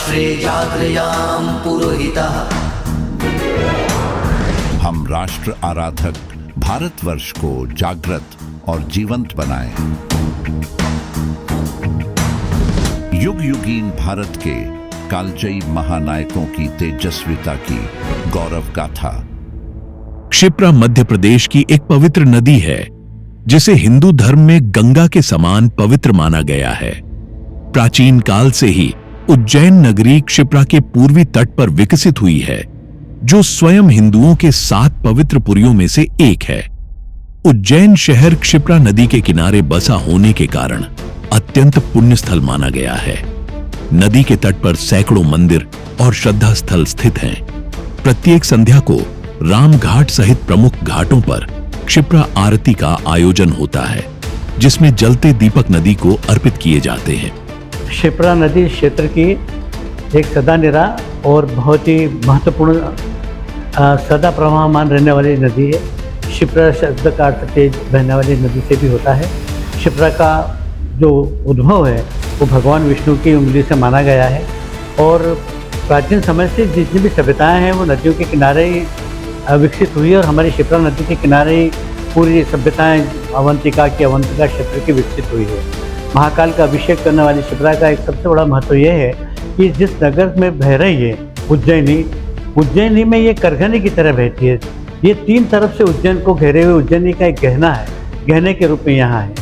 राष्ट्रे जागृयाम पुरोहितः। हम राष्ट्र आराधक भारतवर्ष को जागृत और जीवंत बनाएं। युग युगीन भारत के कालजयी महानायकों की तेजस्विता की गौरव गाथा। क्षिप्रा मध्य प्रदेश की एक पवित्र नदी है जिसे हिंदू धर्म में गंगा के समान पवित्र माना गया है। प्राचीन काल से ही उज्जैन नगरी क्षिप्रा के पूर्वी तट पर विकसित हुई है, जो स्वयं हिंदुओं के 7 पवित्र पुरियों में से एक है। उज्जैन शहर क्षिप्रा नदी के किनारे बसा होने के कारण अत्यंत पुण्य स्थल माना गया है। नदी के तट पर सैकड़ों मंदिर और श्रद्धा स्थल स्थित हैं। प्रत्येक संध्या को राम घाट सहित प्रमुख घाटों पर क्षिप्रा आरती का आयोजन होता है, जिसमें जलते दीपक नदी को अर्पित किए जाते हैं। क्षिप्रा नदी क्षेत्र की एक सदानिरा और बहुत ही महत्वपूर्ण सदा प्रवाहमान रहने वाली नदी है। क्षिप्रा शब्द का अर्थ तेज बहने वाली नदी से भी होता है। क्षिप्रा का जो उद्भव है वो भगवान विष्णु की उंगली से माना गया है और प्राचीन समय से जितनी भी सभ्यताएं हैं वो नदियों के किनारे ही विकसित हुई और हमारी क्षिप्रा नदी के किनारे ही पूरी सभ्यताएं अवंतिका क्षेत्र की विकसित हुई है। महाकाल का अभिषेक करने वाली क्षिप्रा का एक सबसे बड़ा महत्व ये है कि जिस नगर में बह रही है उज्जैनी में ये करघनी की तरह बहती है। ये 3 तरफ से उज्जैन को घेरे हुए उज्जैनी का एक गहना है, गहने के रूप में यहाँ है।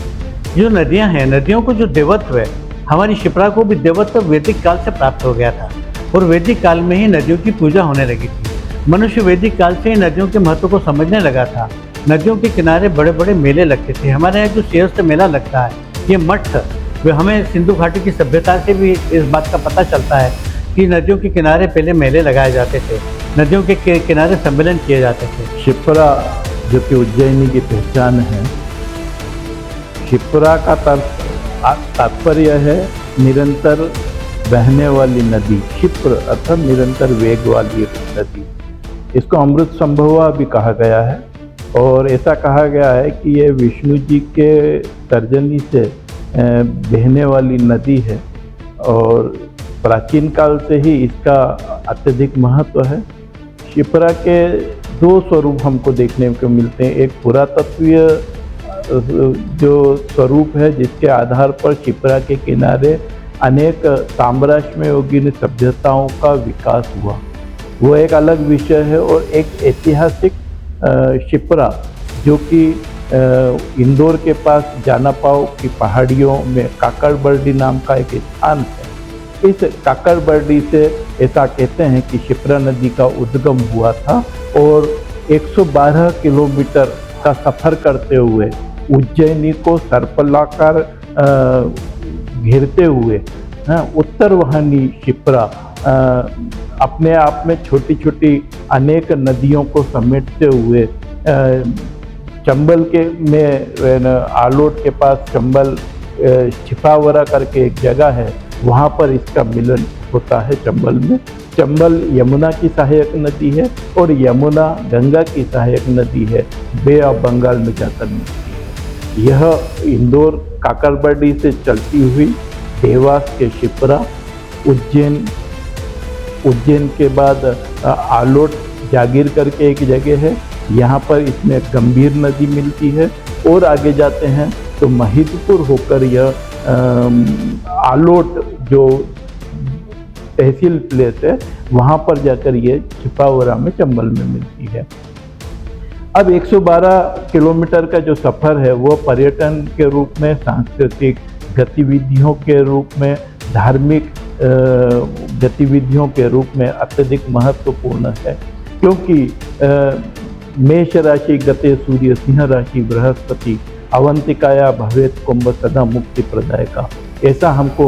जो नदियाँ हैं, नदियों को जो देवत्व है, हमारी क्षिप्रा को भी देवत्व वैदिक काल से प्राप्त हो गया था और वैदिक काल में ही नदियों की पूजा होने लगी थी। मनुष्य वैदिक काल से ही नदियों के महत्व को समझने लगा था। नदियों के किनारे बड़े बड़े मेले लगते थे। हमारे यहाँ जो सिंहस्थ मेला लगता है, ये मठ, वे हमें सिंधु घाटी की सभ्यता से भी इस बात का पता चलता है कि नदियों के किनारे पहले मेले लगाए जाते थे, नदियों के किनारे सम्मेलन किए जाते थे। क्षिप्रा जो कि उज्जैनी की पहचान है, क्षिप्रा का तात्पर्य है निरंतर बहने वाली नदी। क्षिप्र अर्थात निरंतर वेग वाली नदी। इसको अमृत संभवा भी कहा गया है और ऐसा कहा गया है कि ये विष्णु जी के तर्जनी से बहने वाली नदी है और प्राचीन काल से ही इसका अत्यधिक महत्व है। क्षिप्रा के 2 स्वरूप हमको देखने को मिलते हैं। एक पुरातत्वीय जो स्वरूप है जिसके आधार पर क्षिप्रा के किनारे अनेक साम्राज्ययुगीन सभ्यताओं का विकास हुआ, वो एक अलग विषय है। और एक ऐतिहासिक क्षिप्रा जो कि इंदौर के पास जानापाव की पहाड़ियों में काकड़बर्डी नाम का एक स्थान है। इस काकड़बर्डी से ऐसा कहते हैं कि क्षिप्रा नदी का उद्गम हुआ था और 112 किलोमीटर का सफर करते हुए उज्जैनी को सर्पलाकार घेरते हुए उत्तर वाहिनी क्षिप्रा अपने आप में छोटी छोटी अनेक नदियों को समेटते हुए चंबल के में आलोट के पास चंबल छिपावरा करके एक जगह है, वहाँ पर इसका मिलन होता है। चंबल में चंबल यमुना की सहायक नदी है और यमुना गंगा की सहायक नदी है, बे ऑफ बंगाल में जाकर मिलती है। यह इंदौर काकड़बर्डी से चलती हुई देवास के क्षिप्रा, उज्जैन के बाद आलोट जागीर करके एक जगह है, यहाँ पर इसमें गंभीर नदी मिलती है और आगे जाते हैं तो महिदपुर होकर यह आलोट जो तहसील प्लेस है वहाँ पर जाकर ये छिपावरा में चंबल में मिलती है। अब 112 किलोमीटर का जो सफ़र है वो पर्यटन के रूप में, सांस्कृतिक गतिविधियों के रूप में, धार्मिक गतिविधियों के रूप में अत्यधिक महत्वपूर्ण है, क्योंकि मेष राशि गते सूर्य सिंह राशि बृहस्पति अवंतिकाया भवेत कुंभ सदा मुक्ति प्रदायका, ऐसा हमको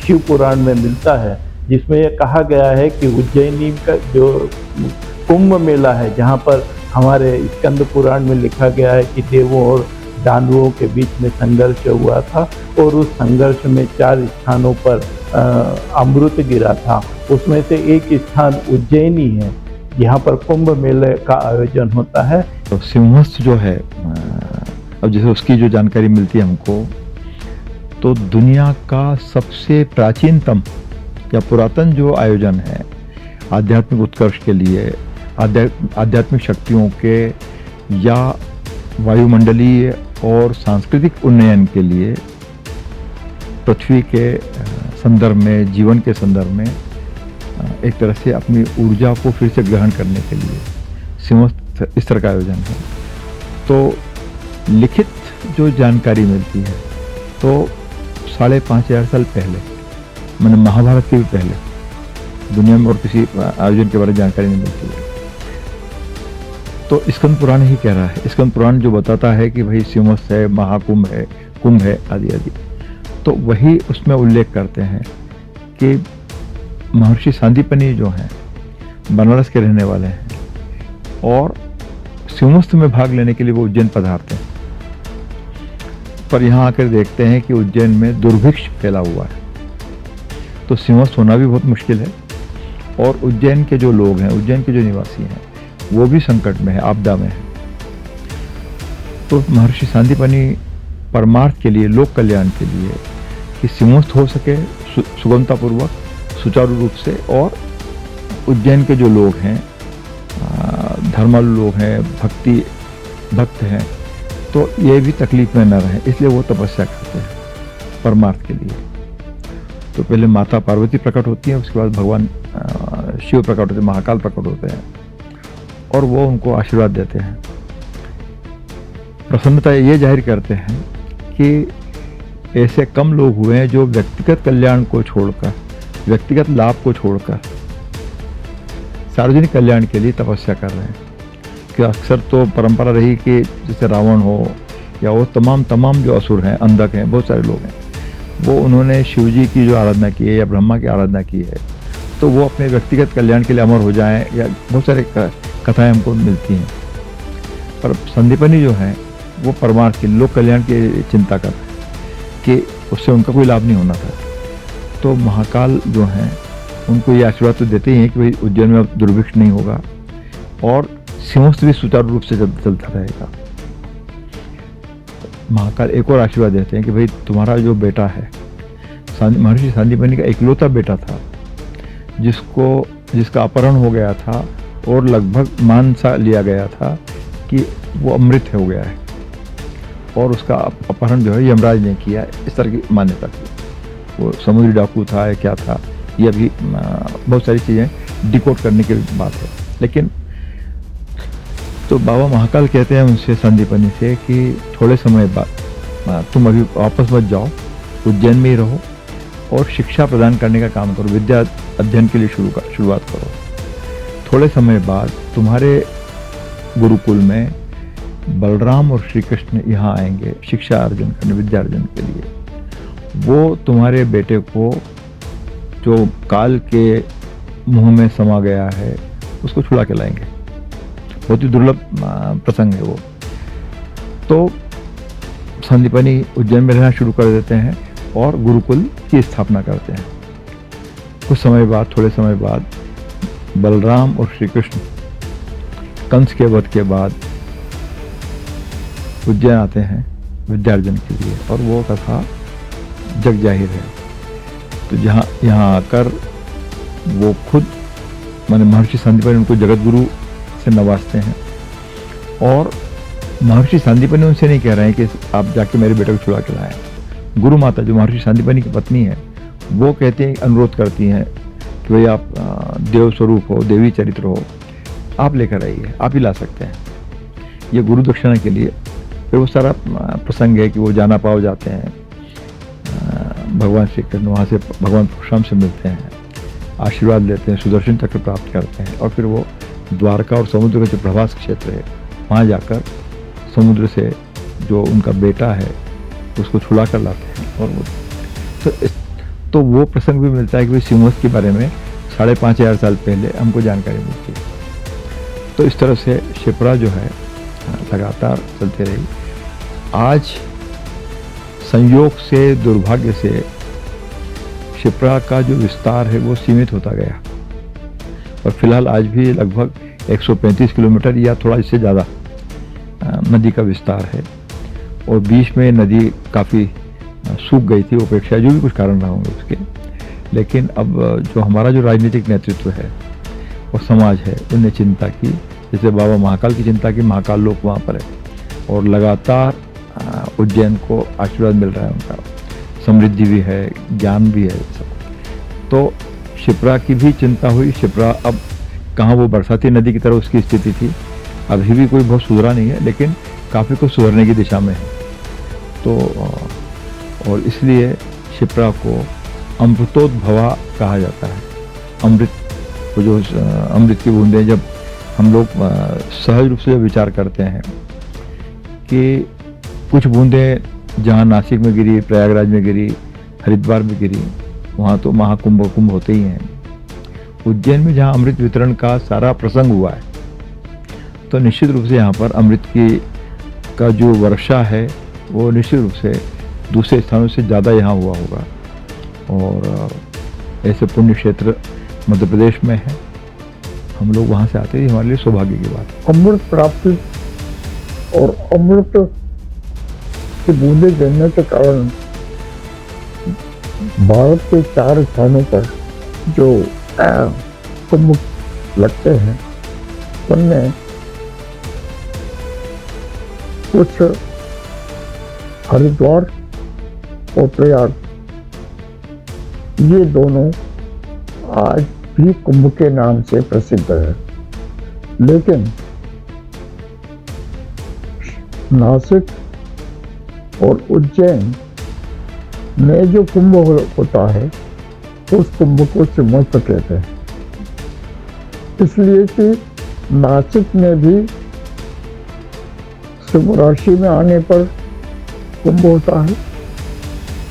शिव पुराण में मिलता है, जिसमें यह कहा गया है कि उज्जैनी का जो कुंभ मेला है, जहाँ पर हमारे स्कंद पुराण में लिखा गया है कि देवों और दानवों के बीच में संघर्ष हुआ था और उस संघर्ष में 4 स्थानों पर अमृत गिरा था, उसमें से एक स्थान उज्जैनी है, यहाँ पर कुंभ मेले का आयोजन होता है। तो सिंहस्थ जो है, अब जैसे उसकी जो जानकारी मिलती है हमको, तो दुनिया का सबसे प्राचीनतम या पुरातन जो आयोजन है आध्यात्मिक उत्कर्ष के लिए, आध्यात्मिक शक्तियों के या वायुमंडलीय और सांस्कृतिक उन्नयन के लिए, पृथ्वी के संदर्भ में, जीवन के संदर्भ में एक तरह से अपनी ऊर्जा को फिर से ग्रहण करने के लिए सिंहस्थ इस तरह का आयोजन है। तो लिखित जो जानकारी मिलती है तो 5,500 साल पहले, मैंने महाभारत के भी पहले दुनिया में और किसी आयोजन के बारे में जानकारी नहीं मिलती है। तो स्कंद पुराण ही कह रहा है, स्कंद पुराण जो बताता है कि भाई सिंहस्थ है, महाकुंभ है, कुंभ है आदि आदि, तो वही उसमें उल्लेख करते हैं कि महर्षि सांदीपनि जो हैं बनारस के रहने वाले हैं और सिंहस्थ में भाग लेने के लिए वो उज्जैन पधारते हैं, पर यहाँ आकर देखते हैं कि उज्जैन में दुर्भिक्ष फैला हुआ है, तो सिंहस्थ होना भी बहुत मुश्किल है और उज्जैन के जो लोग हैं, उज्जैन के जो निवासी हैं वो भी संकट में है, आपदा में है। तो महर्षि सांदीपनि परमार्थ के लिए, लोक कल्याण के लिए कि सिंहस्थ हो सके सुगमतापूर्वक, सुचारू रूप से, और उज्जैन के जो लोग हैं धर्मालु लोग हैं, भक्त हैं, तो ये भी तकलीफ में न रहे, इसलिए वो तपस्या करते हैं परमार्थ के लिए। तो पहले माता पार्वती प्रकट होती है, उसके बाद भगवान शिव प्रकट होते हैं, महाकाल प्रकट होते हैं और वो उनको आशीर्वाद देते हैं। प्रसन्नता ये जाहिर करते हैं कि ऐसे कम लोग हुए हैं जो व्यक्तिगत कल्याण को छोड़कर, व्यक्तिगत लाभ को छोड़कर सार्वजनिक कल्याण के लिए तपस्या कर रहे हैं। कि अक्सर तो परंपरा रही कि जैसे रावण हो या वो तमाम जो असुर हैं, अंधक हैं, बहुत सारे लोग हैं, वो उन्होंने शिव जी की जो आराधना की है या ब्रह्मा की आराधना की है तो वो अपने व्यक्तिगत कल्याण के लिए अमर हो जाएं, या बहुत सारे कथाएं हमको मिलती हैं। पर संदीपनि जो हैं वो परमार्थ के लोक कल्याण की चिंता कर रहे हैं कि उससे उनका कोई लाभ नहीं होना था। तो महाकाल जो हैं उनको ये आशीर्वाद तो देते ही हैं कि भाई उज्जैन में अब दुर्भिक्ष नहीं होगा और सिंहस्थ भी सुचारू रूप से चलता रहेगा। महाकाल एक और आशीर्वाद देते हैं कि भाई तुम्हारा जो बेटा है, महर्षि सांदीपनि का इकलौता बेटा था जिसका अपहरण हो गया था और लगभग मान सा लिया गया था कि वो अमृत हो गया है और उसका अपहरण जो है यमराज ने किया, इस तरह की मान्यता थी। वो समुद्री डाकू था या क्या था, ये अभी बहुत सारी चीज़ें डिकोड करने की बात है। लेकिन तो बाबा महाकाल कहते हैं उनसे, संदीपनि से, कि थोड़े समय बाद तुम अभी वापस मत जाओ, उज्जैन में ही रहो और शिक्षा प्रदान करने का काम करो, विद्या अध्ययन के लिए शुरुआत करो। थोड़े समय बाद तुम्हारे गुरुकुल में बलराम और श्री कृष्ण यहाँ आएंगे शिक्षा अर्जन करने, विद्या अर्जन के लिए। वो तुम्हारे बेटे को जो काल के मुंह में समा गया है उसको छुड़ा के लाएंगे। बहुत ही दुर्लभ प्रसंग है वो। तो संदीपनि उज्जैन में रहना शुरू कर देते हैं और गुरुकुल की स्थापना करते हैं। कुछ समय बाद, थोड़े समय बाद, बलराम और श्री कृष्ण कंस के वध के बाद उज्जैन आते हैं विद्यार्जन के लिए और वो कथा जग जाहिर है। तो यहाँ आकर वो खुद माने महर्षि सांदीपनि उनको जगत गुरु से नवाजते हैं और महर्षि सांदीपनि उनसे नहीं कह रहे हैं कि आप जाके मेरे बेटे को छुड़ा के लाएं। गुरु माता जो महर्षि सांदीपनि की पत्नी है वो कहती हैं, अनुरोध करती हैं कि भाई आप देव स्वरूप हो, देवी चरित्र हो, आप लेकर आइए, आप ही ला सकते हैं। ये गुरु दक्षिणा के लिए फिर वो सारा प्रसंग है कि वो जाना पाव जाते हैं, भगवान श्री कृष्ण वहाँ से भगवान परशुराम से मिलते हैं, आशीर्वाद लेते हैं, सुदर्शन चक्र प्राप्त करते हैं और फिर वो द्वारका और समुद्र का जो प्रवास क्षेत्र है वहाँ जाकर समुद्र से जो उनका बेटा है उसको छुड़ा कर लाते हैं। और वो तो वो प्रसंग भी मिलता है कि भाई सिंहस्थ के बारे में 5,500 साल पहले हमको जानकारी मिलती है। तो इस तरह से शिप्रा जो है लगातार चलते रही। आज संयोग से, दुर्भाग्य से शिप्रा का जो विस्तार है वो सीमित होता गया और फिलहाल आज भी लगभग 135 किलोमीटर या थोड़ा इससे ज़्यादा नदी का विस्तार है और बीच में नदी काफ़ी सूख गई थी, उपेक्षा, जो भी कुछ कारण रहा होंगे उसके, लेकिन अब जो हमारा जो राजनीतिक नेतृत्व है और समाज है, उनने चिंता की, जैसे बाबा महाकाल की चिंता की, महाकाल लोक वहाँ पर है और लगातार उज्जैन को आशीर्वाद मिल रहा है उनका, समृद्धि भी है, ज्ञान भी है सब। तो शिप्रा की भी चिंता हुई। शिप्रा अब कहाँ वो बरसाती नदी की तरह उसकी स्थिति थी, अभी भी कोई बहुत सुधरा नहीं है, लेकिन काफ़ी कुछ सुधरने की दिशा में है। तो और इसलिए शिप्रा को अमृतोद्भवा कहा जाता है। अमृत को जो अमृत की बूंदें, जब हम लोग सहज रूप से विचार करते हैं कि कुछ बूंदें जहाँ नासिक में गिरी, प्रयागराज में गिरी, हरिद्वार में गिरी, वहाँ तो महाकुंभ होते ही हैं। उज्जैन में जहाँ अमृत वितरण का सारा प्रसंग हुआ है, तो निश्चित रूप से यहाँ पर अमृत का जो वर्षा है वो निश्चित रूप से दूसरे स्थानों से ज़्यादा यहाँ हुआ होगा। और ऐसे पुण्य क्षेत्र मध्य प्रदेश में है, हम लोग वहाँ से आते हैं, हमारे लिए सौभाग्य की बात है। अमृत प्राप्ति और अमृत की बूंदे गिरने के कारण भारत के 4 स्थानों पर जो कुंभ लगते हैं, उनमें कुछ हरिद्वार और प्रयाग, ये दोनों आज भी कुंभ के नाम से प्रसिद्ध है। लेकिन नासिक और उज्जैन में जो कुंभ होता है, उस कुंभ को सिंहस्थ कहते हैं, इसलिए कि नासिक में भी सिंह राशि में आने पर कुंभ होता है,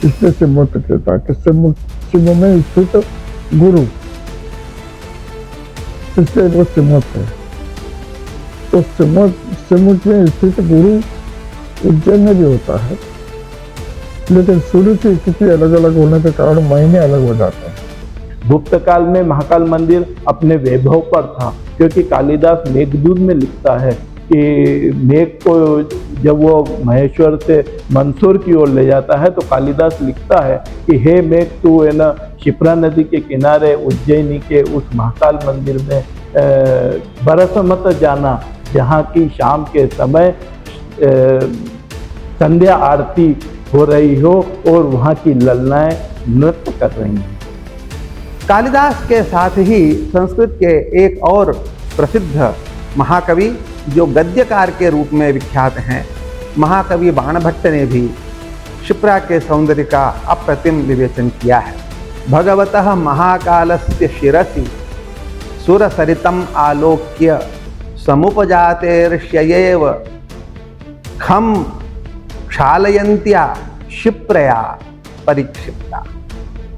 इसलिए सिंहस्थ कहता है कि सिंह में स्थित गुरु, इसलिए वो सिंहस्थ है। तो सिंह में स्थित गुरु उज्जैन में भी होता है, लेकिन सूर्य की स्थिति अलग अलग होने के कारण महीने अलग हो जाते हैं। गुप्त काल में महाकाल मंदिर अपने वैभव पर था, क्योंकि कालिदास मेघदूत में लिखता है कि मेघ को जब वो महेश्वर से मंदसौर की ओर ले जाता है, तो कालिदास लिखता है कि हे मेघ, तू है ना शिप्रा नदी के किनारे उज्जैनी के उस महाकाल मंदिर में बरस मत जाना, जहाँ की शाम के समय संध्या आरती हो रही हो और वहाँ की ललनाएं नृत्य कर रही हैं। कालिदास के साथ ही संस्कृत के एक और प्रसिद्ध महाकवि जो गद्यकार के रूप में विख्यात हैं, महाकवि बाणभट्ट ने भी शिप्रा के सौंदर्य का अप्रतिम विवेचन किया है। भगवतः महाकालस्य शिरसि सुरसरितम आलोक्य समुपजातेर्ष्ययेव खम क्षालयन्त्या शिप्रया परिक्षिप्ता।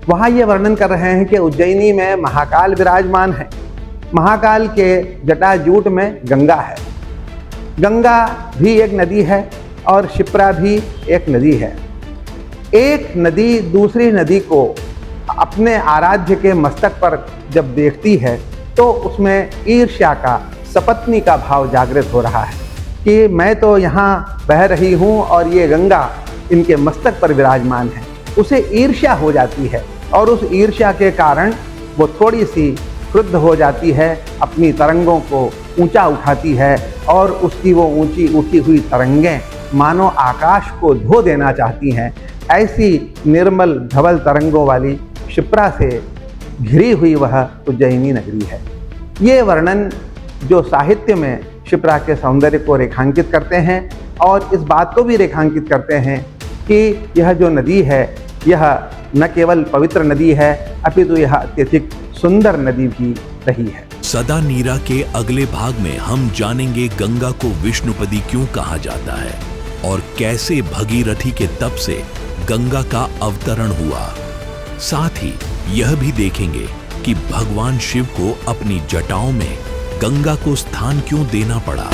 वहाँ ये वर्णन कर रहे हैं कि उज्जैनी में महाकाल विराजमान है, महाकाल के जटाजूट में गंगा है, गंगा भी एक नदी है और शिप्रा भी एक नदी है। एक नदी दूसरी नदी को अपने आराध्य के मस्तक पर जब देखती है तो उसमें ईर्ष्या का, सपत्नी का भाव जागृत हो रहा है कि मैं तो यहाँ बह रही हूँ और ये गंगा इनके मस्तक पर विराजमान है। उसे ईर्ष्या हो जाती है और उस ईर्ष्या के कारण वो थोड़ी सी क्रुद्ध हो जाती है, अपनी तरंगों को ऊंचा उठाती है और उसकी वो ऊंची उठी हुई तरंगें मानो आकाश को धो देना चाहती हैं। ऐसी निर्मल धवल तरंगों वाली शिप्रा से घिरी हुई वह उज्जैनी नगरी है। ये वर्णन जो साहित्य में शिप्रा के सौंदर्य को रेखांकित करते हैं और इस बात को भी रेखांकित करते हैं कि यह जो नदी है, यह न केवल पवित्र नदी है अपितु यह अत्यधिक सुंदर नदी भी रही है। सदा नीरा के अगले भाग में हम जानेंगे गंगा को विष्णुपदी क्यों कहा जाता है और कैसे भगीरथी के तप से गंगा का अवतरण हुआ। साथ ही यह भी देखेंगे कि भगवान शिव को अपनी जटाओं में गंगा को स्थान क्यों देना पड़ा।